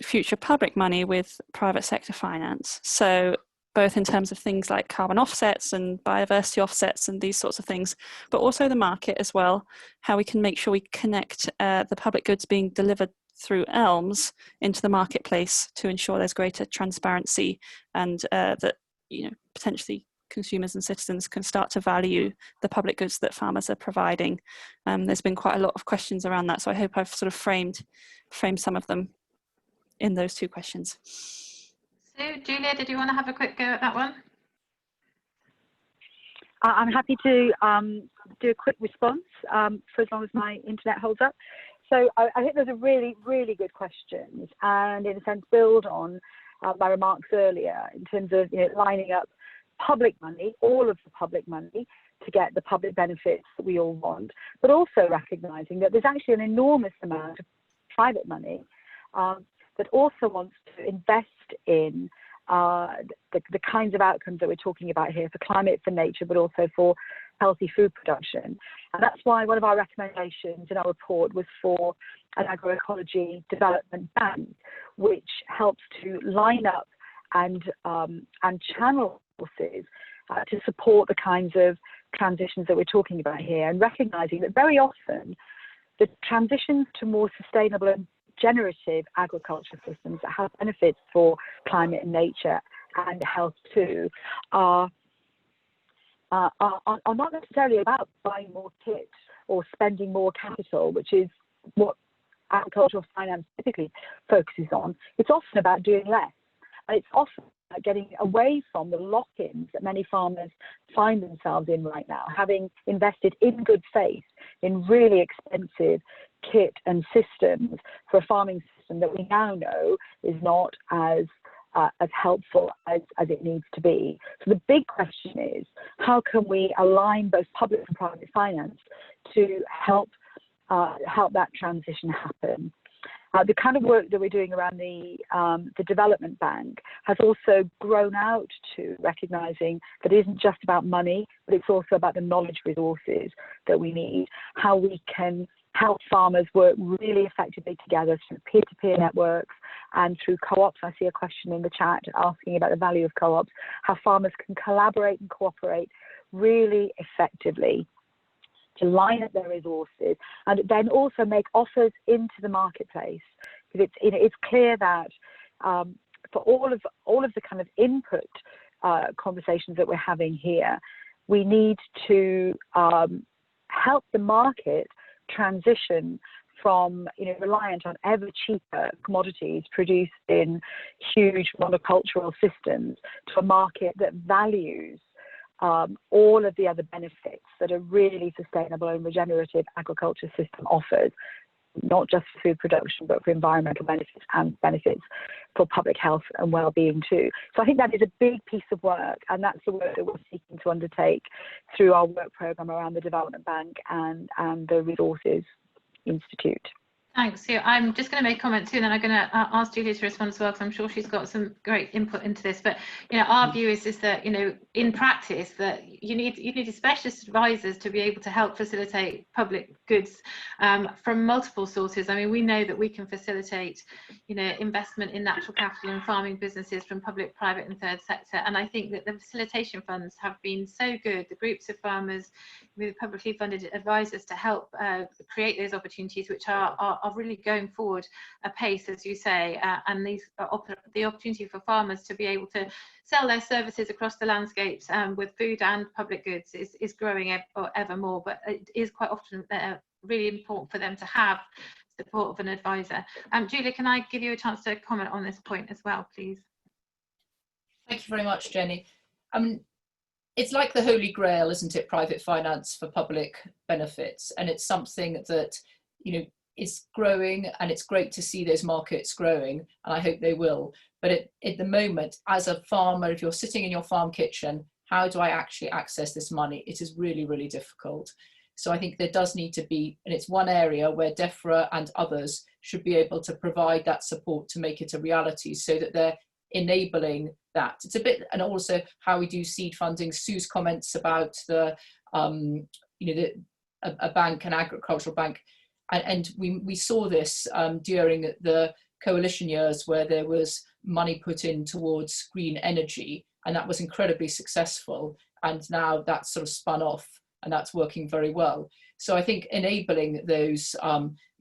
future public money with private sector finance. So both in terms of things like carbon offsets and biodiversity offsets and these sorts of things, but also the market as well, how we can make sure we connect the public goods being delivered through ELMS into the marketplace to ensure there's greater transparency, and that potentially consumers and citizens can start to value the public goods that farmers are providing. There's been quite a lot of questions around that, so I hope I've sort of framed some of them in those two questions. So, Julia, did you want to have a quick go at that one? I'm happy to do a quick response for as long as my internet holds up. So I think those are really, really good questions, and in a sense build on my remarks earlier in terms of lining up public money, all of the public money, to get the public benefits that we all want, but also recognising that there's actually an enormous amount of private money that also wants to invest in the kinds of outcomes that we're talking about here for climate, for nature, but also for healthy food production. And that's why one of our recommendations in our report was for an agroecology development bank, which helps to line up and channel resources to support the kinds of transitions that we're talking about here, and recognising that very often the transitions to more sustainable and generative agriculture systems that have benefits for climate and nature and health too are not necessarily about buying more kit or spending more capital, which is what agricultural finance typically focuses on. It's often about doing less, and it's often about getting away from the lock-ins that many farmers find themselves in right now, having invested in good faith in really expensive kit and systems for a farming system that we now know is not as helpful as it needs to be. So the big question is, how can we align both public and private finance to help that transition happen? The kind of work that we're doing around the development bank has also grown out to recognising that it isn't just about money, but it's also about the knowledge resources that we need, how we can help farmers work really effectively together through peer-to-peer networks and through co-ops. I see a question in the chat asking about the value of co-ops, how farmers can collaborate and cooperate really effectively to line up their resources and then also make offers into the marketplace. Because it's clear that for all of the kind of input conversations that we're having here, we need to help the market transition from reliant on ever cheaper commodities produced in huge monocultural systems to a market that values all of the other benefits that a really sustainable and regenerative agriculture system offers, not just for food production, but for environmental benefits and benefits for public health and well-being too. So I think that is a big piece of work, and that's the work that we're seeking to undertake through our work programme around the Development Bank and the Resources Institute. Thanks. So I'm just going to make a comment too, and then I'm going to ask Julia to respond as well, because I'm sure she's got some great input into this. But our view is that in practice that you need specialist advisors to be able to help facilitate public goods from multiple sources. I mean, we know that we can facilitate investment in natural capital and farming businesses from public, private, and third sector. And I think that the facilitation funds have been so good. The groups of farmers with publicly funded advisors to help create those opportunities, which are really going forward apace, as you say, and the opportunity for farmers to be able to sell their services across the landscapes with food and public goods is growing ever more. But it is quite often really important for them to have support of an advisor. Julia, can I give you a chance to comment on this point as well, please? Thank you very much, Jenny. It's like the holy grail, isn't it? Private finance for public benefits, and it's something that, you know, is growing, and it's great to see those markets growing, and I hope they will. But at the moment, as a farmer, if you're sitting in your farm kitchen, how do I actually access this money? It is really, really difficult. So I think there does need to be, and it's one area where DEFRA and others should be able to provide that support to make it a reality, so that they're enabling that. It's a bit, and also how we do seed funding. Sue's comments about the, you know, a bank, an agricultural bank, and we saw this during the coalition years, where there was money put in towards green energy, and that was incredibly successful. And now that's sort of spun off, and that's working very well. So I think enabling those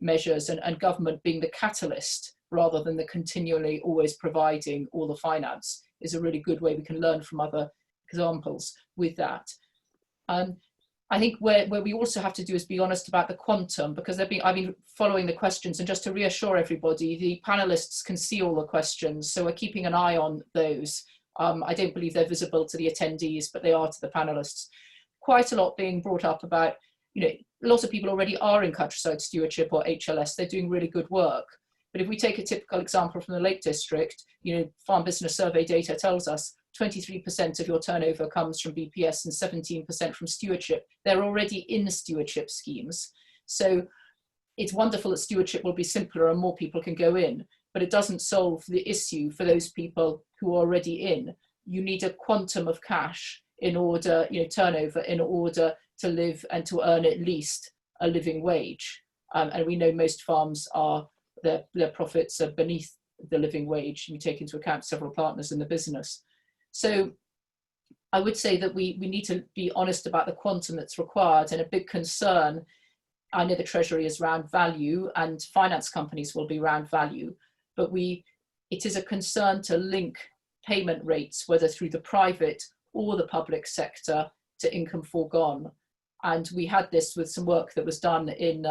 measures, and government being the catalyst rather than the continually always providing all the finance, is a really good way we can learn from other examples with that. I think where we also have to do is be honest about the quantum, because I've been following the questions, and just to reassure everybody, the panelists can see all the questions, so we're keeping an eye on those. I don't believe they're visible to the attendees, but they are to the panelists. Quite a lot being brought up about, you know, lots of people already are in countryside stewardship or HLS. They're doing really good work. But if we take a typical example from the Lake District, you know, Farm Business Survey data tells us 23% of your turnover comes from BPS and 17% from stewardship. They're already in stewardship schemes. So it's wonderful that stewardship will be simpler and more people can go in, but it doesn't solve the issue for those people who are already in. You need a quantum of cash in order, you know, turnover, in order to live and to earn at least a living wage. And we know most farms are, their profits are beneath the living wage. You take into account several partners in the business. So I would say that we need to be honest about the quantum that's required, and a big concern, I know the Treasury is around value and finance companies will be around value, but it is a concern to link payment rates, whether through the private or the public sector, to income foregone. And we had this with some work that was done in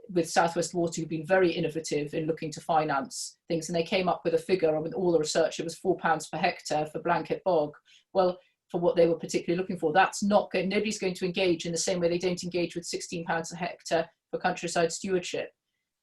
with South West Water, who've been very innovative in looking to finance things, and they came up with a figure, and with all the research, it was £4 per hectare for blanket bog. Well, for what they were particularly looking for, that's not going, nobody's going to engage in the same way they don't engage with £16 a hectare for countryside stewardship.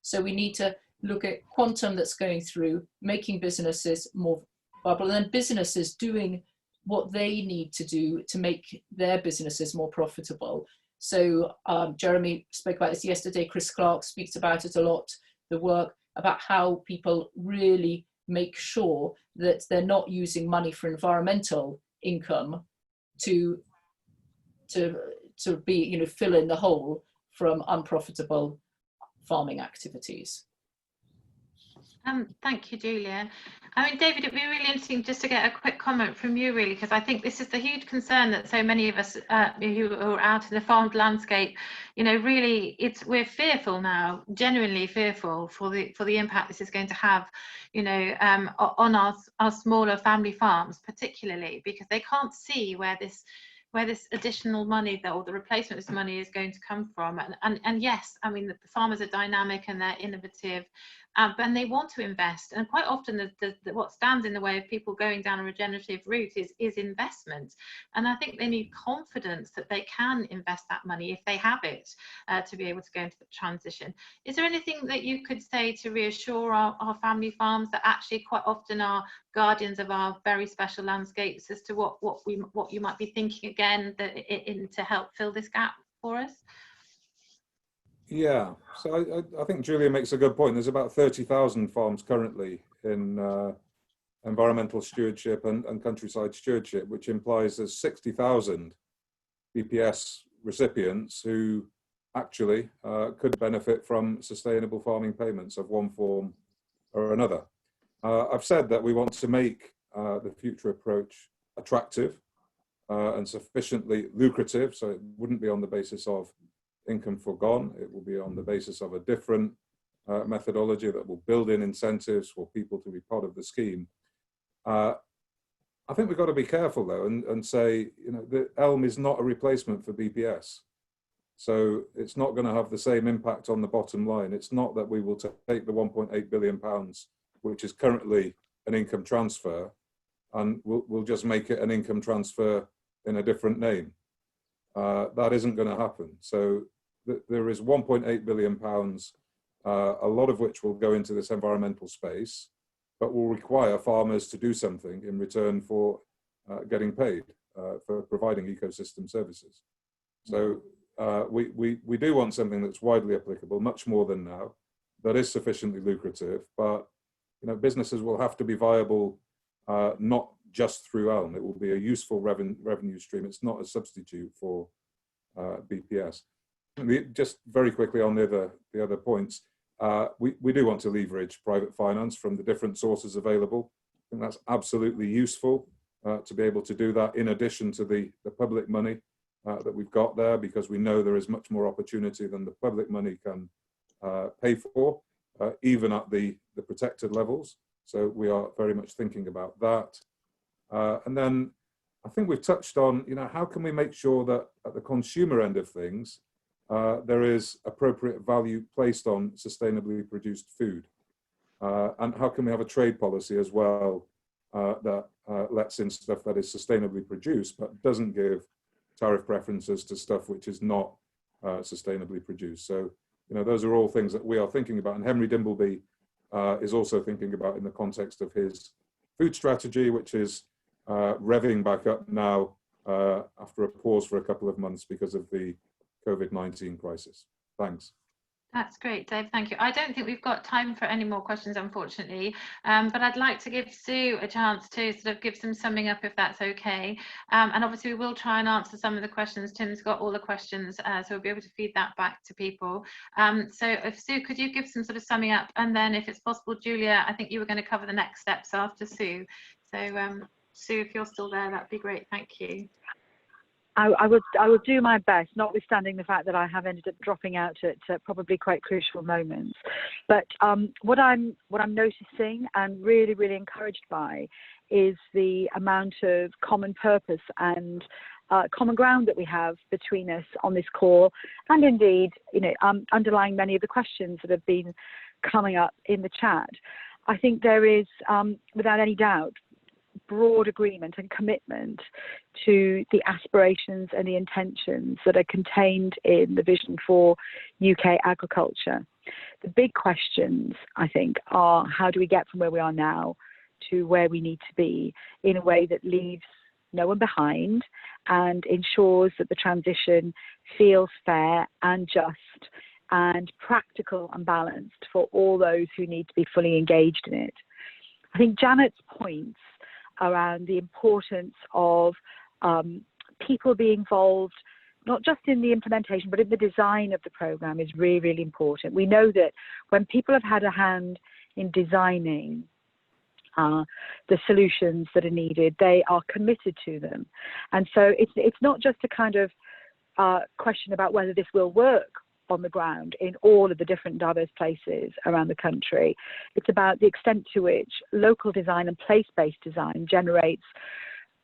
So we need to look at quantum that's going through, making businesses more viable, and then businesses doing what they need to do to make their businesses more profitable. So Jeremy spoke about this yesterday, Chris Clark speaks about it a lot, the work about how people really make sure that they're not using money for environmental income to be, you know, fill in the hole from unprofitable farming activities. Thank you, Julia. I mean, David, it'd be really interesting just to get a quick comment from you, really, because I think this is the huge concern that so many of us who are out in the farmed landscape, you know, really, we're fearful now, genuinely fearful for the impact this is going to have, you know, on our smaller family farms, particularly because they can't see where this additional money, or the replacement of this money, is going to come from. And yes, I mean, the farmers are dynamic and they're innovative, and they want to invest. And quite often, what stands in the way of people going down a regenerative route is investment. And I think they need confidence that they can invest that money if they have it to be able to go into the transition. Is there anything that you could say to reassure our family farms that actually quite often are guardians of our very special landscapes, as to what you might be thinking again to help fill this gap for us? Yeah, so I think Julia makes a good point. There's about 30,000 farms currently in environmental stewardship and countryside stewardship, which implies there's 60,000 BPS recipients who actually could benefit from sustainable farming payments of one form or another. I've said that we want to make the future approach attractive and sufficiently lucrative, so it wouldn't be on the basis of income foregone. It will be on the basis of a different methodology that will build in incentives for people to be part of the scheme. I think we've got to be careful though and say, you know, the ELM is not a replacement for BPS. So it's not going to have the same impact on the bottom line. It's not that we will take the £1.8 billion, which is currently an income transfer, and we'll just make it an income transfer in a different name. That isn't going to happen. So there is £1.8 billion, a lot of which will go into this environmental space, but will require farmers to do something in return for getting paid for providing ecosystem services. So we do want something that's widely applicable, much more than now, that is sufficiently lucrative, but businesses will have to be viable, not just through ELM. It will be a useful revenue stream. It's not a substitute for BPS. Just very quickly on the other points, we do want to leverage private finance from the different sources available. I think that's absolutely useful to be able to do that in addition to the public money that we've got there, because we know there is much more opportunity than the public money can pay for, even at the protected levels. So we are very much thinking about that. And then I think we've touched on, how can we make sure that at the consumer end of things, there is appropriate value placed on sustainably produced food? And how can we have a trade policy as well that lets in stuff that is sustainably produced, but doesn't give tariff preferences to stuff which is not sustainably produced? So, those are all things that we are thinking about. And Henry Dimbleby is also thinking about in the context of his food strategy, which is revving back up now after a pause for a couple of months because of the COVID-19 crisis. Thanks. That's great, Dave. Thank you. I don't think we've got time for any more questions, unfortunately, but I'd like to give Sue a chance to sort of give some summing up, if that's okay. And obviously, we will try and answer some of the questions. Tim's got all the questions, so we'll be able to feed that back to people. So if Sue, could you give some sort of summing up? And then if it's possible, Julia, I think you were going to cover the next steps after Sue. So Sue, if you're still there, that'd be great. Thank you. I will do my best, notwithstanding the fact that I have ended up dropping out at probably quite crucial moments. But what I'm noticing and really encouraged by is the amount of common purpose and common ground that we have between us on this call, and indeed, underlying many of the questions that have been coming up in the chat. I think there is, without any doubt, broad agreement and commitment to the aspirations and the intentions that are contained in the vision for UK agriculture. The big questions, I think, are how do we get from where we are now to where we need to be in a way that leaves no one behind and ensures that the transition feels fair and just and practical and balanced for all those who need to be fully engaged in it. I think Janet's points around the importance of people being involved, not just in the implementation, but in the design of the programme is really important. We know that when people have had a hand in designing the solutions that are needed, they are committed to them. And so it's not just a kind of question about whether this will work on the ground in all of the different diverse places around the country. It's about the extent to which local design and place-based design generates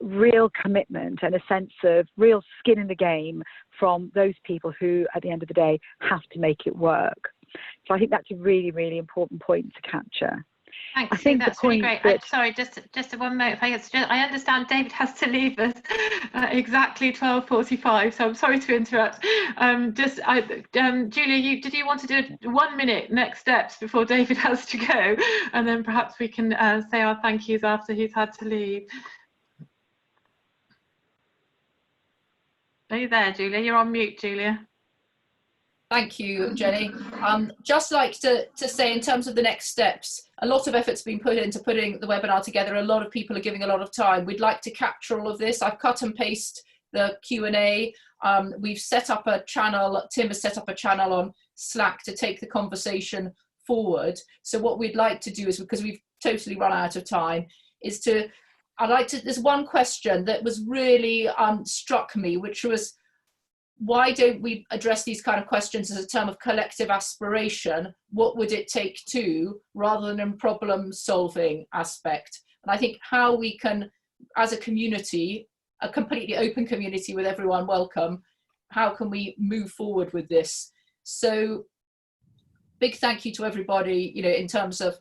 real commitment and a sense of real skin in the game from those people who, at the end of the day, have to make it work. So I think that's a really important point to capture. Thanks, I think that's really great. Sorry, just one moment. I understand David has to leave us exactly 12:45, so I'm sorry to interrupt. Julia, did you want to do 1 minute next steps before David has to go, and then perhaps we can say our thank yous after he's had to leave. Are you there, Julia? You're on mute, Julia. Thank you, Jenny. Just like to say, in terms of the next steps, a lot of effort's been put into putting the webinar together. A lot of people are giving a lot of time. We'd like to capture all of this. I've cut and pasted the Q&A. We've set up a channel, Tim has set up a channel on Slack to take the conversation forward. So what we'd like to do is, because we've totally run out of time, is there's one question that was really struck me, which was, why don't we address these kind of questions as a term of collective aspiration? What would it take to, rather than in problem solving aspect? And I think how we can, as a community, a completely open community with everyone welcome, how can we move forward with this? So big thank you to everybody, in terms of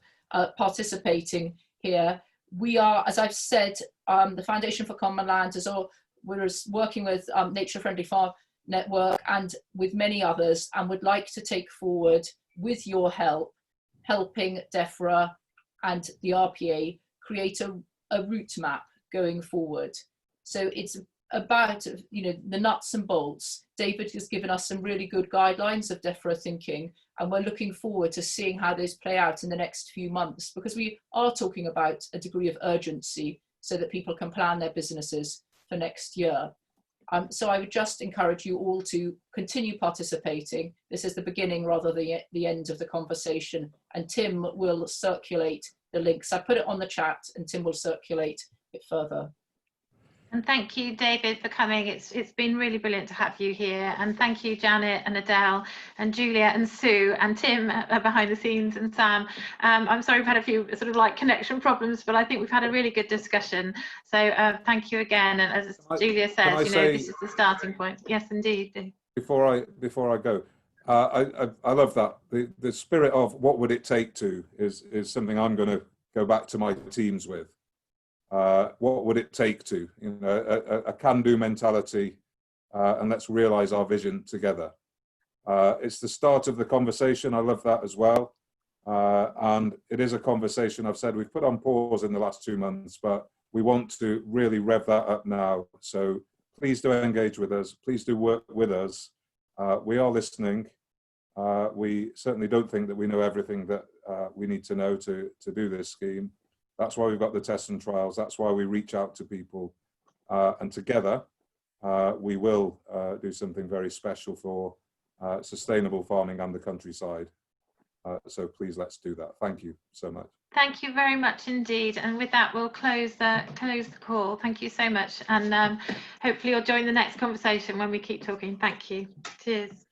participating here. we are, as I've said, the Foundation for Common Land, we're working with Nature Friendly Farm Network and with many others, and would like to take forward, with your help, helping DEFRA and the RPA create a route map going forward. So it's about, you know, the nuts and bolts. David has given us some really good guidelines of DEFRA thinking, and we're looking forward to seeing how those play out in the next few months, because we are talking about a degree of urgency so that people can plan their businesses for next year. So I would just encourage you all to continue participating. This is the beginning rather than the end of the conversation, and Tim will circulate the links. I put it on the chat and Tim will circulate it further. And thank you, David, for coming. It's been really brilliant to have you here. And thank you, Janet and Adele and Julia and Sue and Tim behind the scenes, and Sam. I'm sorry we've had a few sort of like connection problems, but I think we've had a really good discussion. So thank you again. And as Julia says, you know, this is the starting point. Yes, indeed. Before I go, I love that. The spirit of what would it take to is something I'm going to go back to my teams with. What would it take to, you know, a can-do mentality, and let's realize our vision together. It's the start of the conversation. I love that as well. And it is a conversation, I've said, we've put on pause in the last 2 months, but we want to really rev that up now. So please do engage with us. Please do work with us. We are listening. We certainly don't think that we know everything that we need to know to do this scheme. That's why we've got the tests and trials. That's why we reach out to people. And together, we will do something very special for sustainable farming and the countryside. So please, let's do that. Thank you so much. Thank you very much indeed. And with that, we'll close the call. Thank you so much. And hopefully you'll join the next conversation when we keep talking. Thank you. Cheers.